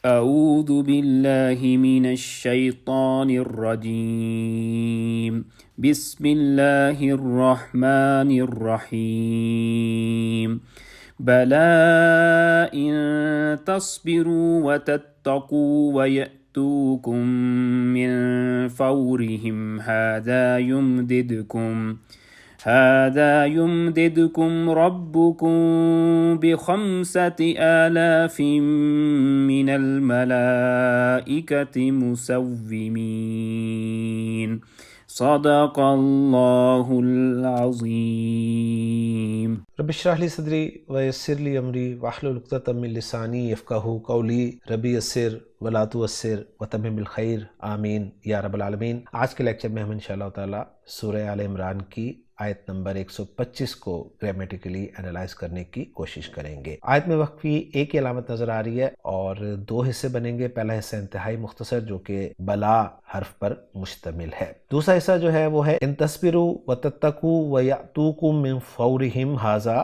أعوذ بالله من الشيطان الرجيم بسم الله الرحمن الرحيم بلى إن تصبروا وتتقوا ويأتوكم من فورهم هذا يمددكم ربكم ب5,000 من الملائكة مسومين صدق اللہ العظیم۔ رب اشرح لی صدری ویسر لی امری واحلل عقدۃ من لسانی یفقہوا قولی ربی یسر ولا تعسر وتمم بالخیر آمین یا رب العالمین۔ آج کے لیکچر میں ہم انشاءاللہ تعالی سورہ آل عمران کی آیت نمبر 125 کو گرامیٹیکلی انالائز کرنے کی کوشش کریں گے۔ آیت میں وقف کی ایک ہی علامت نظر آ رہی ہے اور دو حصے بنیں گے۔ پہلا حصہ انتہائی مختصر جو کہ بلا حرف پر مشتمل ہے۔ دوسرا حصہ جو ہے وہ ہے ان تصبروا وتتقوا ویأتوکم من فورہم ھذا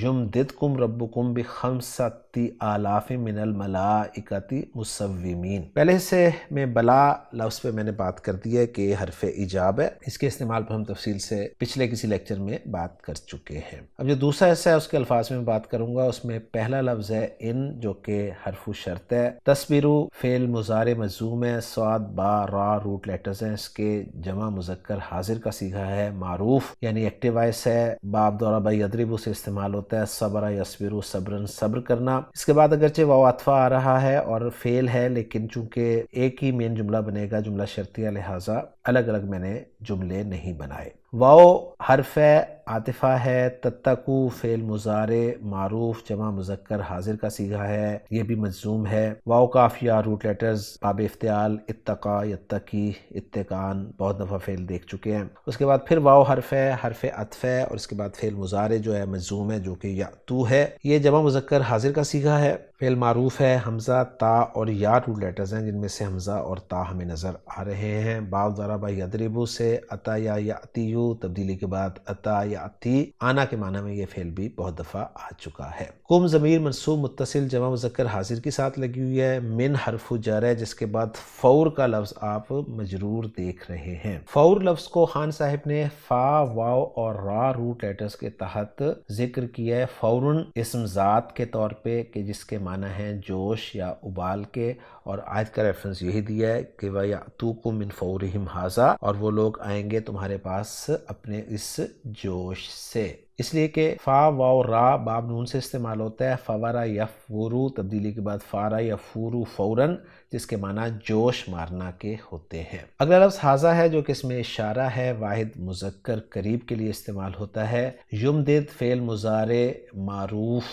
یمددکم ربکم ب5,000 من الملائکۃ مسومین۔ پہلے حصے میں بلا لفظ پہ میں نے بات کر دی ہے کہ حرف ایجاب ہے، اس کے استعمال پر ہم تفصیل سے پچھلے کسی لیکچر میں بات کر چکے ہیں۔ اب جو دوسرا حصہ ہے اس کے الفاظ میں بات کروں گا، اس میں پہلا لفظ ہے ان جو کہ حرف شرط ہے، تصبروا فعل مضارع مجزوم ہے، صاد با را روٹ لیٹرز ہیں، اس کے جمع مذکر حاضر کا صیغہ ہے، معروف یعنی ایکٹیو وائس ہے، باب ضرب یضرب سے استعمال ہوتا ہے، صبر یصبر صبرن صبر کرنا۔ اس کے بعد اگرچہ واو عطفہ آ رہا ہے اور فعل ہے، لیکن چونکہ ایک ہی مین جملہ بنے گا، جملہ شرطیہ، لہٰذا الگ الگ میں نے جملے نہیں بنائے۔ واو حرف ہے، عاطفہ ہے، تتقو فعل مضارع معروف جمع مذکر حاضر کا صیغہ ہے، یہ بھی مجزوم ہے۔ واو قافیہ روٹ لیٹرز باب افتعال، اتقا یتقی اتقان، بہت دفعہ فعل دیکھ چکے ہیں۔ اس کے بعد پھر واو حرف ہے، حرف عطف ہے، اور اس کے بعد فعل مضارع جو ہے مجزوم ہے جو کہ یأتو ہے، یہ جمع مذکر حاضر کا صیغہ ہے۔ فعل معروف ہے، حمزہ تا اور یا روٹ لیٹرز ہیں جن میں سے حمزہ اور تا ہمیں نظر آ رہے ہیں۔ باب ضرب یضرب سے اتا یا یأتیو تبدیلی کے بعد اتا یأتی آنا کے معنی میں یہ فعل بھی بہت دفعہ آ چکا ہے۔ کم ضمیر منصوب متصل جمع مذکر حاضر کے ساتھ لگی ہوئی ہے، من حرف جر ہے جس کے بعد فور کا لفظ آپ مجرور دیکھ رہے ہیں۔ فور لفظ کو خان صاحب نے فا واو اور را روٹ لیٹرز کے تحت ذکر کیا ہے، فورن اسم ذات کے طور پہ کہ جس کے معنی ہیں جوش یا ابال کے، اور آیت کا ریفرنس یہی دیا ہے کہ وَيَأْتُوكُم مِّن فَوْرِهِمْ هَٰذَا، اور وہ لوگ آئیں گے تمہارے پاس اپنے اس جوش سے، اس لیے کہ فا واو را باب نون سے استعمال ہوتا ہے۔ فورا یفورو تبدیلی کے بعد فارا یفورو فوراً، جس کے معنی جوش مارنا کے ہوتے ہیں۔ اگلا لفظ حاضہ ہے جو کہ اس میں اشارہ ہے، واحد مذکر قریب کے لیے استعمال ہوتا ہے۔ یمدد فعل مضارع معروف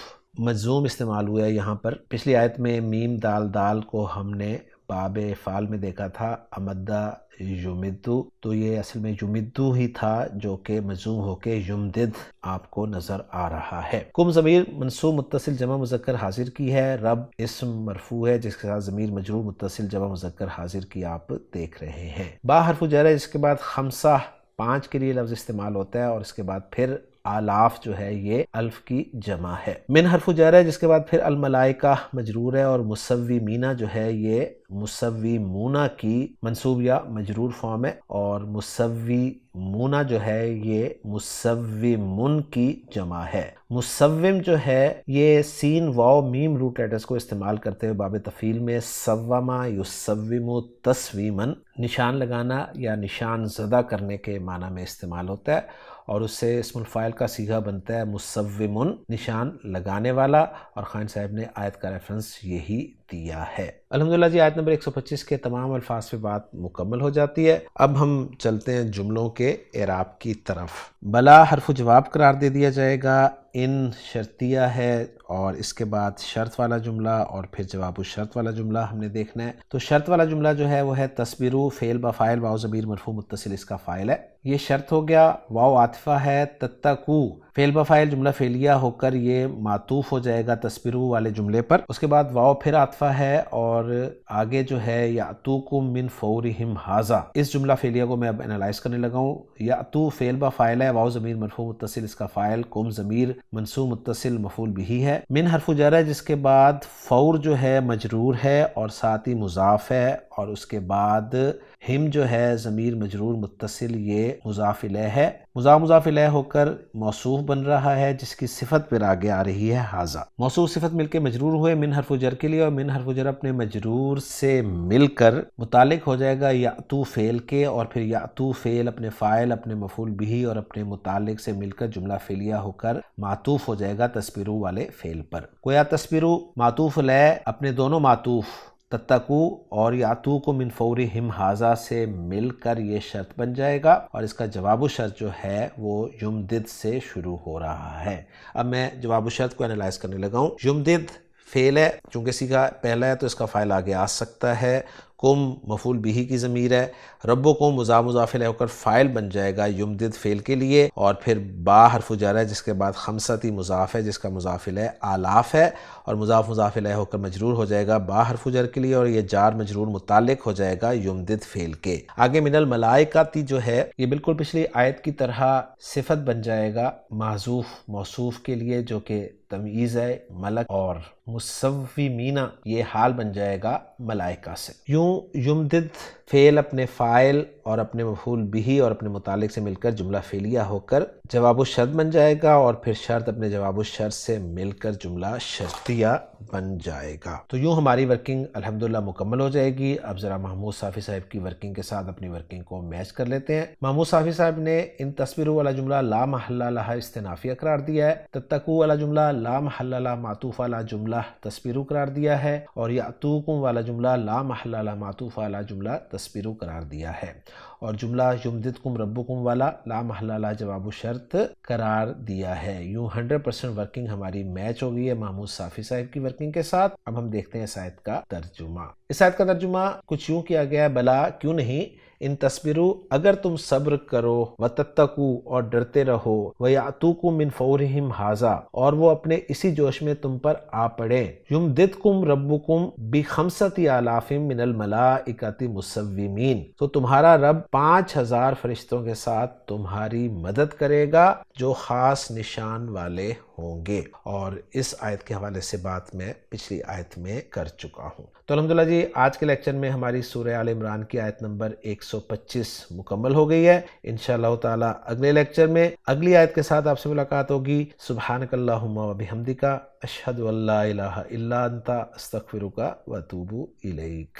مجزوم استعمال ہوا ہے یہاں پر۔ پچھلی آیت میں میم دال دال کو ہم نے باب فعل میں دیکھا تھا امدہ یمدو، تو یہ اصل میں یمدو ہی تھا جو کہ مجزوم ہو کے یمدد آپ کو نظر آ رہا ہے۔ کم ضمیر منصوب متصل جمع مذکر حاضر کی ہے، رب اسم مرفوع ہے جس کے ساتھ ضمیر مجرور متصل جمع مذکر حاضر کی آپ دیکھ رہے ہیں۔ با حرف جر ہے جس کے بعد خمسہ 5 کے لیے لفظ استعمال ہوتا ہے، اور اس کے بعد پھر آلاف جو ہے یہ الف کی جمع ہے۔ من حرف جر ہے جس کے بعد پھر الملائکہ مجرور ہے، اور مسومینہ جو ہے یہ مسومونہ کی منصوب یا مجرور فارم ہے، اور مسومونہ جو ہے یہ مسومن کی جمع ہے۔ مسوم جو ہے یہ سین واو میم روٹ لیٹرز کو استعمال کرتے ہوئے باب تفعیل میں سوما یسوم تسویمن نشان لگانا یا نشان زدہ کرنے کے معنی میں استعمال ہوتا ہے، اور اس سے اسم الفاعل کا صیغہ بنتا ہے مسومن نشان لگانے والا، اور خان صاحب نے آیت کا ریفرنس یہی دیا ہے۔ الحمدللہ جی آیت نمبر 125 کے تمام الفاظ پہ بات مکمل ہو جاتی ہے۔ اب ہم چلتے ہیں جملوں کے اعراب کی طرف۔ بلا حرف جواب قرار دے دیا جائے گا، ان شرطیہ ہے، اور اس کے بعد شرط والا جملہ اور پھر جواب الشرط والا جملہ ہم نے دیکھنا ہے۔ تو شرط والا جملہ جو ہے وہ ہے تصبروا فعل با فاعل واو ضمیر مرفوع متصل اس کا فاعل ہے، یہ شرط ہو گیا۔ واو عاطفہ ہے، تتقو فعل با فاعل جملہ فعلیہ ہو کر یہ معطوف ہو جائے گا تصبروا والے جملے پر، اس کے بعد واو پھر عاطفہ ہے، اور آگے جو ہے یأتوکم من فورہم ھذا، اس جملہ فعلیہ کو میں اب انالائز کرنے لگا ہوں۔ یأتو فعل با فاعل ہے، واو ضمیر مرفوع متصل اس کا فاعل، کم ضمیر منصوب متصل مفعول بھی ہے، من حرف جر ہے جس کے بعد فور جو ہے مجرور ہے اور ساتھ ہی مضاف ہے، اور اس کے بعد ہم جو ہے ضمیر مجرور متصل یہ مضاف الیہ ہے، مضاف الیہ ہو کر موصوف بن رہا ہے جس کی صفت پھر آگے آ رہی ہے ھذا، موصوف صفت مل کے مجرور ہوئے من حرف جر کے لیے، اور من حرف جر اپنے مجرور سے مل کر متعلق ہو جائے گا یاتو فعل کے، اور پھر یاتو فعل اپنے فاعل اپنے مفعول بھی اور اپنے متعلق سے مل کر جملہ فعلیہ ہو کر معطوف ہو جائے گا تسبیرو والے فعل پر۔ گویا تسبیرو معطوف علیہ اپنے دونوں معطوف تتقو اور یاتو کو من فورہم ھذا سے مل کر یہ شرط بن جائے گا، اور اس کا جواب الشرط جو ہے وہ یمدد سے شروع ہو رہا ہے۔ اب میں جواب الشرط کو انالائز کرنے لگا ہوں۔ یمدد فعل ہے، چونکہ سیغہ پہلا ہے تو اس کا فاعل آگے آ سکتا ہے، کم مفعول بھی کی ضمیر ہے، ربکم مضاف الیہ ہو کر فاعل بن جائے گا یمدد فعل کے لیے، اور پھر با حرف جر ہے جس کے بعد خمستی مضاف ہے جس کا مضاف الیہ آلاف ہے، اور مضاف الیہ ہو کر مجرور ہو جائے گا با حرف جر کے لیے، اور یہ جار مجرور متعلق ہو جائے گا یمدد فعل کے۔ آگے من الملائکتی جو ہے یہ بالکل پچھلی آیت کی طرح صفت بن جائے گا محذوف موصوف کے لیے جو کہ تمییز ہے ملک، اور مصومین یہ حال بن جائے گا ملائکہ سے۔ یوں یمدد فعل اپنے فاعل اور اپنے مفعول بھی اور اپنے متعلق سے مل کر جملہ فعلیہ ہو کر جواب الشرط بن جائے گا، اور پھر شرط اپنے جواب الشرط سے مل کر جملہ شرطیہ بن جائے گا۔ تو یوں ہماری ورکنگ الحمدللہ مکمل ہو جائے گی۔ اب ذرا محمود صافی صاحب کی ورکنگ کے ساتھ اپنی ورکنگ کو میچ کر لیتے ہیں۔ محمود صافی صاحب نے ان تصویروں والا جملہ لا محل لہا استنافیہ قرار دیا ہے، تتقو والا جملہ لا محل لہا معطوف والا جملہ تصویرو قرار دیا ہے، اور یاتوکم والا جملہ لا محل لہا معطوف والا جملہ تصویرو قرار دیا ہے، اور جملہ یمددکم ربکم والا لا محل لہا جواب شرط قرار دیا ہے۔ یوں 100% ورکنگ ہماری میچ ہو گئی ہے محمود صافی صاحب کی ورکنگ کے ساتھ۔ اب ہم دیکھتے ہیں اس آیت کا ترجمہ۔ اس آیت کا ترجمہ کچھ یوں کیا گیا ہے، بلا کیوں نہیں، ان تصبرو اگر تم صبر کرو، وتتقو اور ڈرتے رہو، ویاتوکم من فورہم ھذا اور وہ اپنے اسی جوش میں تم پر آ پڑے، یمددکم ربکم بخمسۃ آلاف من الملائکۃ مسومین، تو تمہارا رب 5000 فرشتوں کے ساتھ تمہاری مدد کرے گا جو خاص نشان والے ہوں گے، اور اس آیت کے حوالے سے بات میں پچھلی آیت میں کر چکا ہوں۔ تو الحمدللہ جی آج کے لیکچر میں ہماری سورہ آل عمران کی آیت نمبر 125 مکمل ہو گئی ہے۔ انشاءاللہ تعالی اگلے لیکچر میں اگلی آیت کے ساتھ آپ سے ملاقات ہوگی۔ سبحانک اللہم و بحمدک، اشہد ان لا الہ الا انت، استغفرک و اتوب الیک۔